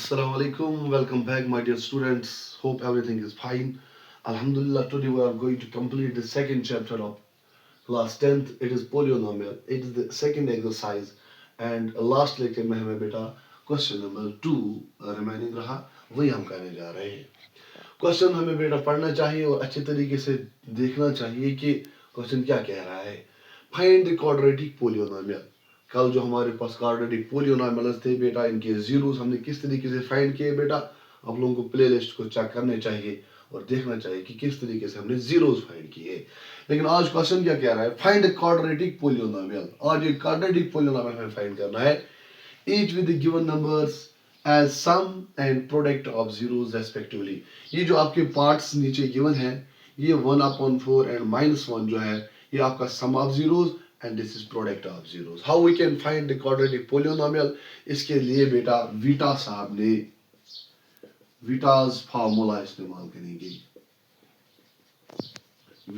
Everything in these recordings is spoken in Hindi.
Assalamu alaikum. Welcome back, my dear students. Hope everything is fine. Alhamdulillah, today we are going to complete the second chapter of class 10th. It is polynomial. It is the second exercise. And last lecture में हमें बेटा क्वेश्चन नंबर 2 रिमेनिंग रहा, वही हम करने जा रहे हैं. क्वेश्चन हमें बेटा पढ़ना चाहिए और अच्छे तरीके से देखना चाहिए कि क्वेश्चन क्या कह रहा है. Find the quadratic polynomial. कल जो हमारे पास क्वाड्रेटिक पोलियोनोमियल्स थे बेटा, इनके जीरोस हमने किस तरीके से फाइंड किए बेटा, आप लोगों को प्लेलिस्ट को चेक करने चाहिए और देखना चाहिए कि किस तरीके से हमने जीरोस फाइंड किए. लेकिन आज क्वेश्चन क्या कह रहा है, फाइंड द क्वाड्रेटिक पोलियोनोमियल. आज एक क्वाड्रेटिक पोलियोनोमियल हमें फाइंड करना है, each with the given numbers as sum and product of zeros respectively. ये जो आपके पार्ट्स नीचे गिवन है, ये 1/4 एंड -1 जो है, ये आपका sum of zeros and this is product of zeros. How we can find the quadratic polynomial? इसके लिए बेटा वीटा साहब ने वीटास फार्मूला इस्तेमाल करेंगे.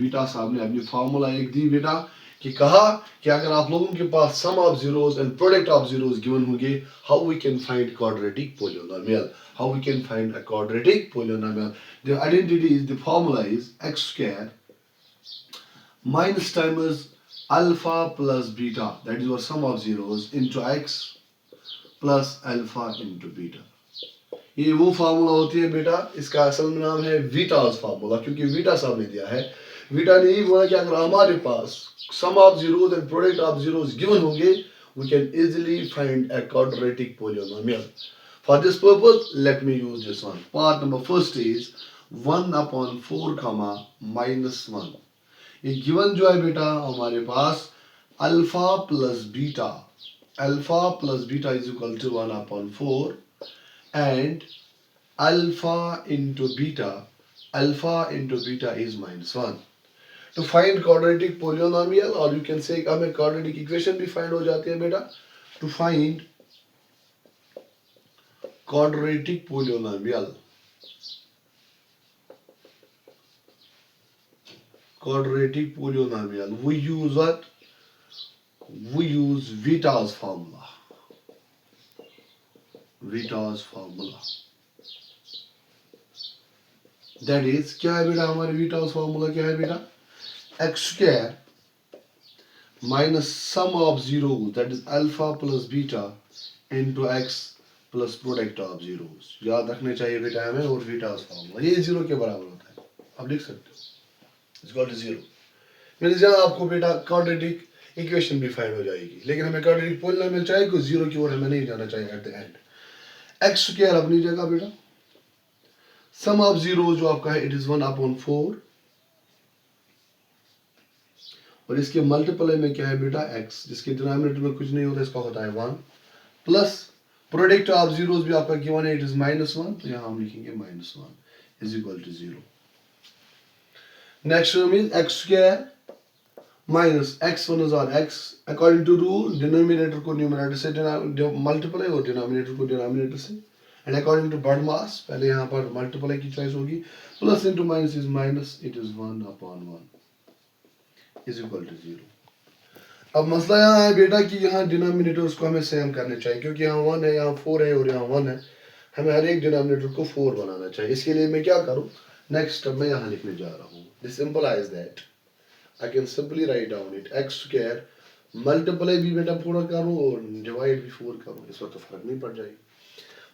वीटा साहब ने अपनी फार्मूला एक दी बेटा कि कहा कि अगर आप लोगों के पास sum of zeros and product of zeros given होंगे, how we can find quadratic polynomial. How we can find a quadratic polynomial. The identity is, the formula is x square minus times alpha plus beta, that is your sum of zeros, into x plus alpha into beta. ये वो फार्मूला होती है बेटा, इसका असल में नाम है वीटास फार्मूला, क्योंकि वीटा साहब ने दिया है. वीटा ने यही बोला कि अगर हमारे पास sum of zeros and product of zeros given होंगे, we can easily find a quadratic polynomial. For this purpose, let me use this one. Part number first is 1/4 comma -1. ये गिवन जो है बेटा हमारे पास alpha plus beta is equal to 1/4 and alpha into beta is -1. To find quadratic polynomial, or you can say हमें quadratic equation भी फाइंड हो जाती है बेटा. To find quadratic polynomial, we use what? We use Vita's formula. That is, क्या है बेटा हमारे Vita's formula क्या है बेटा? x square minus sum of zeros, that is alpha plus beta into x plus product of zeros. याद रखने चाहिए बेटा हमें. और Vita's formula ये 0 के बराबर होता है, आप लिख सकते हो. It's equal to 0. मैंने जहाँ आपको बेटा क्वाड्रेटिक इक्वेशन भी फाइंड हो जाएगी, लेकिन हमें क्वाड्रेटिक पोलिनोमियल चाहिए कि 0 की ओर हमें नहीं जाना चाहिए at the end. x square अपनी जगह बेटा, सम ऑफ जीरो जो आपका है, इट इज 1/4, और इसके मल्टीप्लाई में क्या है बेटा x, जिसके डिनोमिनेटर में कुछ नहीं होता, इसका होता है 1, प्लस प्रोडक्ट ऑफ जीरोस भी आपका गिवन है, इट इज -1, तो यहाँ हम लिखेंगे -1 is equal to 0. Next term is x square minus x1 is on x. According to rule denominator को न्यूमरेटर से मल्टीप्लाई और डिनोमिनेटर को डिनोमिनेटर से. And according to BODMAS, पहले यहाँ पर मल्टीप्लाई की चॉइस होगी. Plus into minus is minus, it is 1/1 is equal to 0. अब मसला यहाँ है बेटा कि यहाँ डिनोमिनेटर्स को हमें सेम करने चाहिए, क्योंकि यहाँ 1 है, यहाँ 4 है और यहाँ 1 है. हमें हर एक डिनोमिनेटर को 4 बनाना चाहिए. इसके लिए मैं क्या करूँ, नेक्स्ट स्टेप में यहाँ लिखने जा रहा हूँ. This सिंपलाइज that, I can simply write down it. x square multiply भी बेटा पूरा करूँ और डिवाइड भी 4 करूँ, इस वक्त तो फर्क नहीं पड़ जाएगी.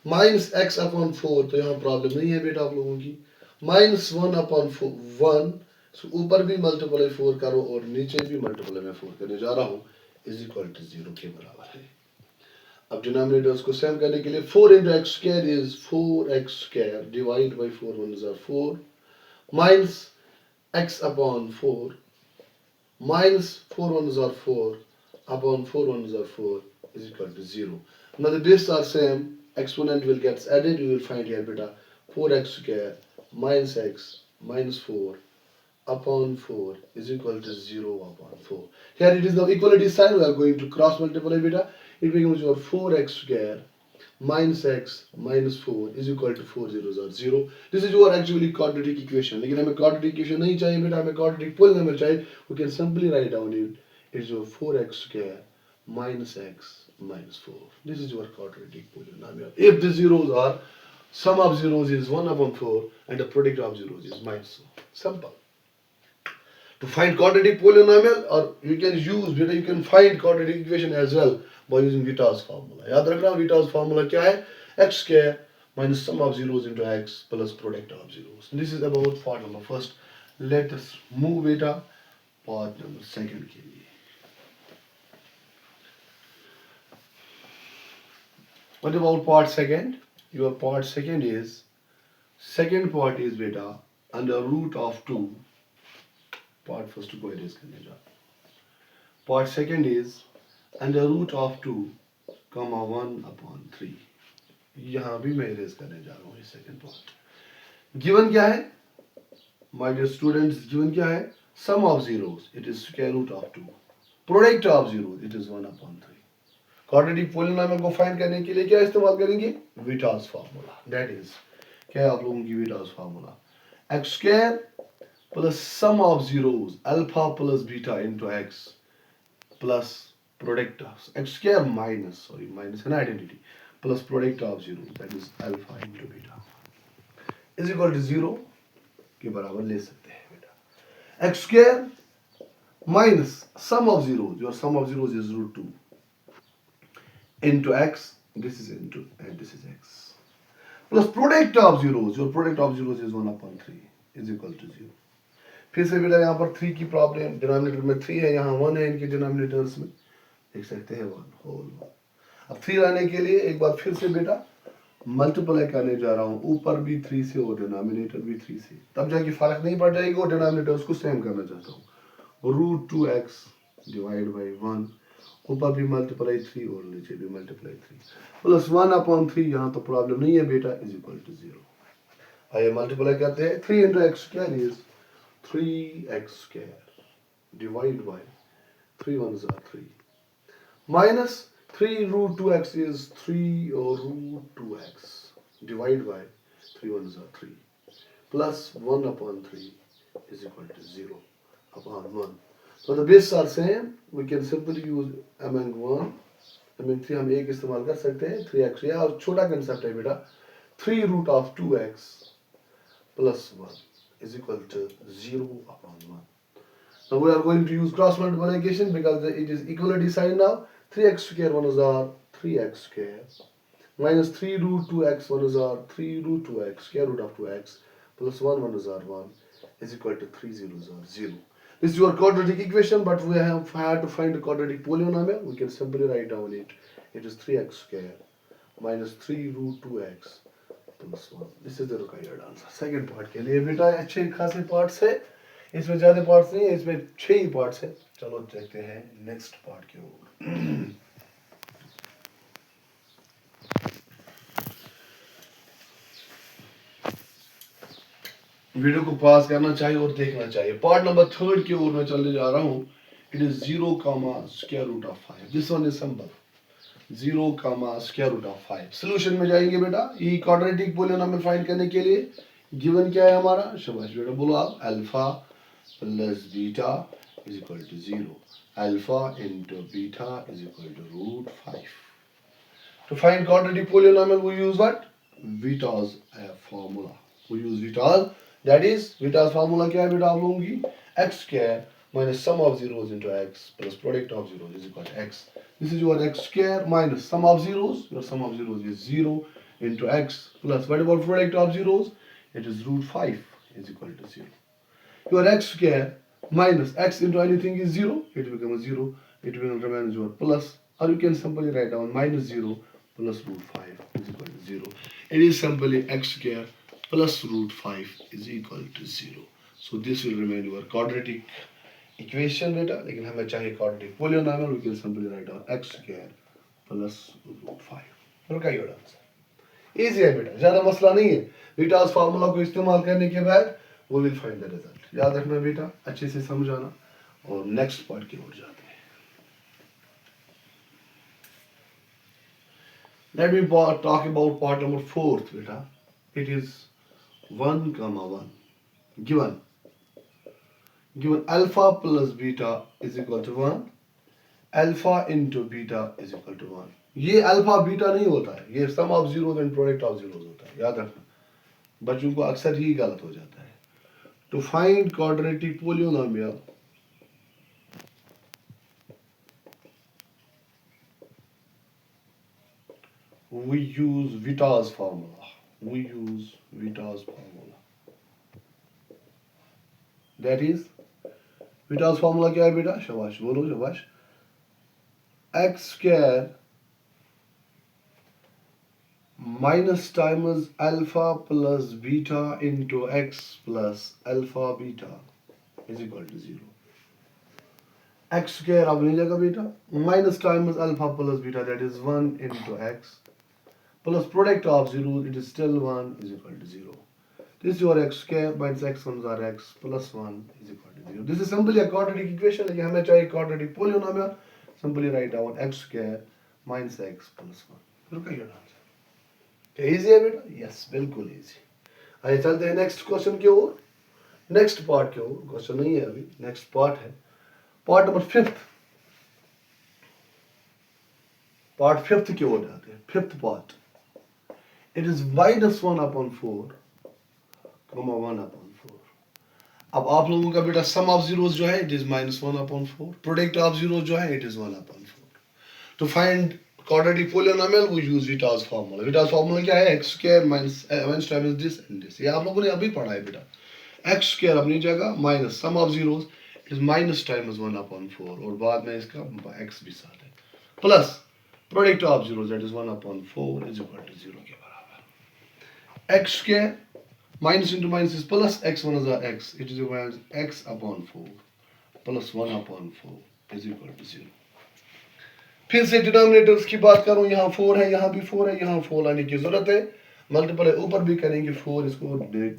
माइनस x/4, तो यहाँ प्रॉब्लम नहीं है बेटा आप लोगों की. -1/1, ऊपर भी मल्टीप्लाई 4 करो और नीचे भी मल्टीप्लाई में 4 करने जा रहा हूँ, इज इक्वल टू 0 के बराबर है. अब डिनोमिनेटर्स को सेम करने के लिए 4 into x square is 4x square divide by 4 1s are 4 minus x/4 minus 4 1s are 4 upon 4 1s are 4 is equal to 0. Now the bases are same, exponent will get added, you will find here beta 4x square minus x minus 4 upon 4 is equal to 0/4. Here it is the equality sign, we are going to cross multiply beta, it becomes your 4x square minus x minus 4 is equal to 4 zeros are 0. This is your actually quadratic equation. लेकिन हमें quadratic equation नहीं चाहिए बेटा, हमें quadratic polynomial चाहिए. We can simply write down it. It's your 4x square minus x minus 4. This is your quadratic polynomial. If the zeros are, sum of zeros is 1 upon 4 and the product of zeros is minus 4. Simple. To find quadratic polynomial, or you can use, you can find quadratic equation as well by using Vitas formula. याद रखना Vitas formula क्या है? X square minus sum of zeros into x plus product of zeros. This is about part number first. Let us move beta part number second के लिए. What about part second? Your part second is, second part is beta under root of 2. Part first को erase करने जा. Part second is under root of 2, comma 1 upon 3. यहाँ भी मैं erase करने जा रहा हूँ ये second part. Given क्या है? My dear students, given क्या है? Sum of zeros, it is square root of 2. Product of zeros, it is 1 upon 3. Quadratic polynomial को फाइंड करने के लिए क्या इस्तेमाल करेंगे? विटास फार्मूला. दैट इज क्या है आप लोगों की Vieta's formula? X square plus sum of zeros alpha plus beta into x plus product of x square minus है ना identity plus product of zeros that is alpha into beta is equal to 0 के बराबर ले सकते हैं बेटा. X square minus sum of zeros, your sum of zeros is root 2 into x, this is into and this is x plus product of zeros, your product of zeros is 1 upon 3 is equal to 0. फिर से बेटा यहाँ पर 3 की प्रॉब्लम, डिनोमिनेटर में 3 है, यहाँ 1 है इनके डिनोमिनेटर्स में, देख सकते हैं 1 होल 1. अब 3 लाने के लिए एक बार फिर से बेटा मल्टीप्लाई करने जा रहा हूँ, ऊपर भी 3 से और डिनोमिनेटर भी 3 से, तब जाके फर्क नहीं पड़ जाएगा और डिनोमिनेटर उसको सेम करना चाहता हूँ. रूट 2x डिवाइड बाई 1, ऊपर भी मल्टीप्लाई 3 और नीचे भी मल्टीप्लाई 3 प्लस 1 अपॉन 3, यहाँ तो प्रॉब्लम नहीं है बेटा, इज इक्वल टू 0. आइए मल्टीप्लाई करते हैं. 3 into x square is 3x square divide by 3 1s are 3 minus 3 root 2x is 3 और root 2x divide by 3 1s are 3 plus 1 upon 3 is equal to 0 upon 1. So the bases are same. We can simply use among 1, among 3 हम एक इस्तेमाल कर सकते हैं 3x या और छोटा कंसेप्ट है बेटा 3 root of 2x plus 1 is equal to 0 upon 1. Now we are going to use cross multiplication because it is equality sign now. 3x square 1 is our 3x square minus 3 root 2x 1 is our 3 root 2x square root of 2x plus 1 1 is our 1 is equal to 3 zeros are 0. This is your quadratic equation, but we have had to find the quadratic polynomial. We can simply write down it. It is 3x square minus 3 root 2x plus 1. This is the required answer. Second part के लिए बेटा अच्छे खासे parts है. इसमें ज़्यादा parts नहीं है, इसमें 6 ही parts है. चलो देखते हैं next part की ओर. वीडियो को पास करना चाहिए और देखना चाहिए. पार्ट नंबर 3 की ओर मैं चलने जा रहा हूँ. It is 0 comma square root of 5. This one is simple. 0 comma square root of 5. Solution में जाएंगे बेटा. ये क्वाड्रेटिक पोलिनोमियल फाइंड करने के लिए गिवन क्या है हमारा? शाबाश बेटा बोलो आप. Alpha plus beta is equal to 0. Alpha into beta is equal to root 5. To find quadratic polynomial we use what? Vitas formula. We use Vitas. That is Vitas formula क्या है बेटा आप लोगों की? X square minus sum of zeros into x plus product of zeros is equal to x. This is your x square minus sum of zeros. Your sum of zeros is 0 into x plus what about product of zeros? It is root 5 is equal to 0. Your x square minus x into anything is 0. It becomes 0. It will remain your plus, or you can simply write down minus 0 plus root 5 is equal to 0. It is simply x square plus root 5 is equal to 0. So this will remain your quadratic equation बेटा. लेकिन हमें चाहिए quadratic polynomial. We can simply write down x square plus root 5. और क्या होगा आंसर? Easy है बेटा, ज़्यादा मसला नहीं है. Vitas फार्मूला को इस्तेमाल करने के बाद we will find the result. याद रखना बेटा, अच्छे से समझाना. और नेक्स्ट पार्ट की ओर जाते हैं. Let me talk about part number 4 बेटा. It is 1 comma 1. Given alpha plus beta is equal to 1 alpha into beta is equal to 1। ये अल्फा बीटा नहीं होता है, ये sum of zeros and product of zeros होता है, याद रखना। बच्चों को अक्सर ही गलत हो जाता है। To find quadratic polynomial we use Vita's formula. We use Vita's formula. That is, Vita's formula क्या है बेटा? शाबाश बोलो शाबाश। x square minus times alpha plus beta into x plus alpha beta is equal to 0. x square अपनी जगह बेटा minus times alpha plus beta, that is 1 into x plus product of 0, it is still 1 is equal to 0. This is your x square minus x ones are x plus 1 is equal to 0. This is simply a quadratic equation. लेकिन हमें चाहिए quadratic polynomial. Simply write down x square minus x plus 1. रुका ये आंसर। क्या easy है बेटा? Yes, बिल्कुल easy. आइए चलते हैं next question की ओर। Next part की ओर। Question नहीं है अभी। Next part है। Part number 5th. Part 5th की ओर जाते हैं। 5th part. It is minus 1 upon 4, 1 upon 4. अब आप लोगों का बेटा सम ऑफ जीरोस जो है it is minus 1 upon 4, product of zeros जो है it is 1 upon 4। To find quadratic polynomial we use Vieta's formula. Vieta's formula क्या है? x square minus times this and this. ये आप लोगों ने अभी पढ़ा है बेटा। x स्क्वायर अपनी जगह minus sum of zeros is minus times 1 upon 4 और बाद में इसका x भी साथ है plus product of zeros that is 1 upon 4 is equal to 0 के बराबर। x square minus into minus is plus x one is x. It is equal to x upon 4 plus 1 upon 4 is equal to 0. फिर से डिनोमिनेटर्स की बात करूं, यहाँ 4 है, यहाँ भी 4 है, यहाँ 4 लाने की जरूरत है। मल्टीपल है ऊपर भी करेंगे 4, इसको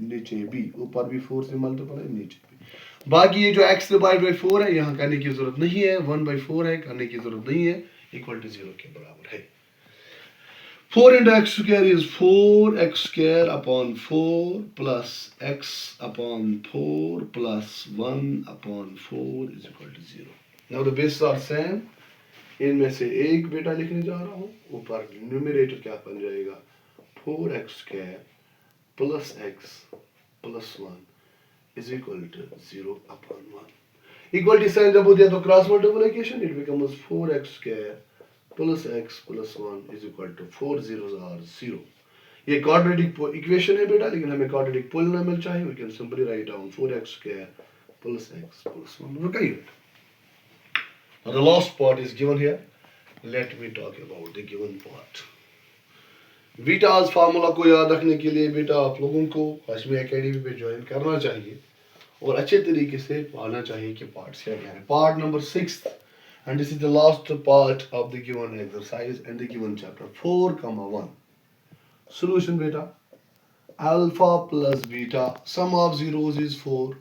नीचे भी, ऊपर भी 4 से मल्टीपल है, नीचे भी। बाकी ये जो x डिवाइड बाई 4 है यहाँ करने की जरूरत नहीं है, 1/4 है करने की जरूरत नहीं है, इक्वल टू 0 के बराबर है। 4 into x square is 4x square upon 4 plus x upon 4 plus 1 upon 4 is equal to 0. Now the bases are same. इनमें से एक बेटा लिखने जा रहा हूँ, ऊपर न्यूमरेटर क्या बन जाएगा? 4x square plus x plus 1 is equal to 0 upon 1. Equality sign जब हो दिया तो cross multiplication, it becomes 4x square plus x plus 1 is equal to 4 zeros are 0. ये quadratic equation है बेटा, लेकिन हमें quadratic polynomial चाहिए। We can simply write down 4x square plus x plus 1. रुकाइए। Now the last part is given here. Let me talk about the given part. Vita's formula को याद रखने के लिए बेटा आप लोगों को हाशमी एकेडमी पे ज्वाइन करना चाहिए और अच्छे तरीके से पढ़ना चाहिए कि पार्ट्स क्या हैं। Part number 6. And this is the last part of the given exercise and the given chapter 4,1. Solution beta. Alpha plus beta. Sum of zeros is 4.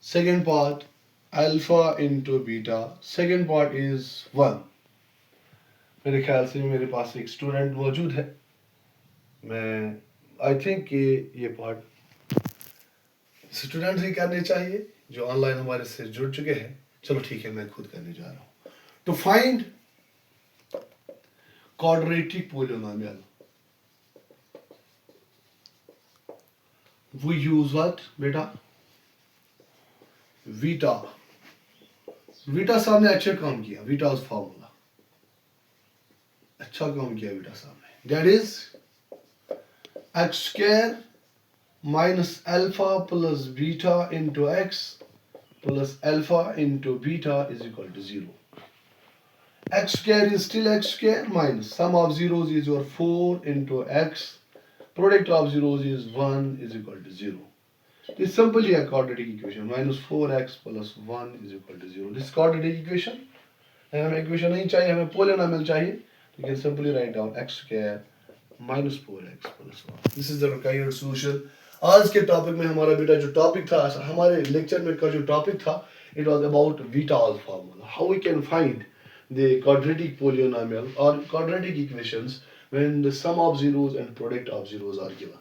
Second part. Alpha into beta. Second part is 1. मेरे ख्याल से मेरे पास एक स्टूडेंट मौजूद है। मैं आई थिंक ये पार्ट स्टूडेंट्स ही करने चाहिए जो ऑनलाइन हमारे से जुड़ चुके हैं। चलो ठीक है, मैं खुद करने जा रहा हूँ। To find quadratic polynomial, we use what beta? Vita. Vita साहब ने अच्छा काम किया। Vita's formula अच्छा काम किया Vita साहब ने। That is x square minus alpha plus beta into x plus alpha into beta is equal to 0. X square is still x square minus sum of zeros is your 4 into x, product of zeros is 1 is equal to 0. This is simply a quadratic equation. Minus 4x plus 1 is equal to 0. This is quadratic equation. हमें equation नहीं चाहिए, हमें polynomial चाहिए। You can simply write down x square minus 4x plus 1. This is the required solution. आज के टॉपिक में हमारा बेटा जो टॉपिक था, हमारे लेक्चर में का जो टॉपिक था, it was about Vita's formula. How we can find the quadratic polynomial or quadratic equations when the sum of zeros and product of zeros are given.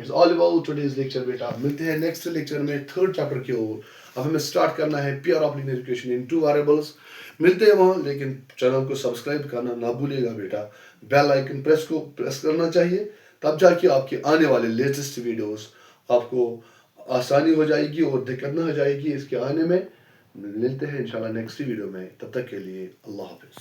It's all about today's lecture बेटा। मिलते हैं नेक्स्ट लेक्चर में थर्ड चैप्टर की ओर। अब हमें स्टार्ट करना है pair of linear equation in two variables. मिलते हैं वहाँ, लेकिन चैनल को सब्सक्राइब करना ना भूलिएगा बेटा। बेल आइकन प्रेस करना चाहिए, तब जाके आपके आने वाले लेटेस्ट वीडियोस आपको आसानी हो जाएगी और दिक्कत ना हो जाएगी इसके आने में। मिलते हैं इंशाल्लाह नेक्स्ट वीडियो में, तब तक के लिए अल्लाह हाफिज़।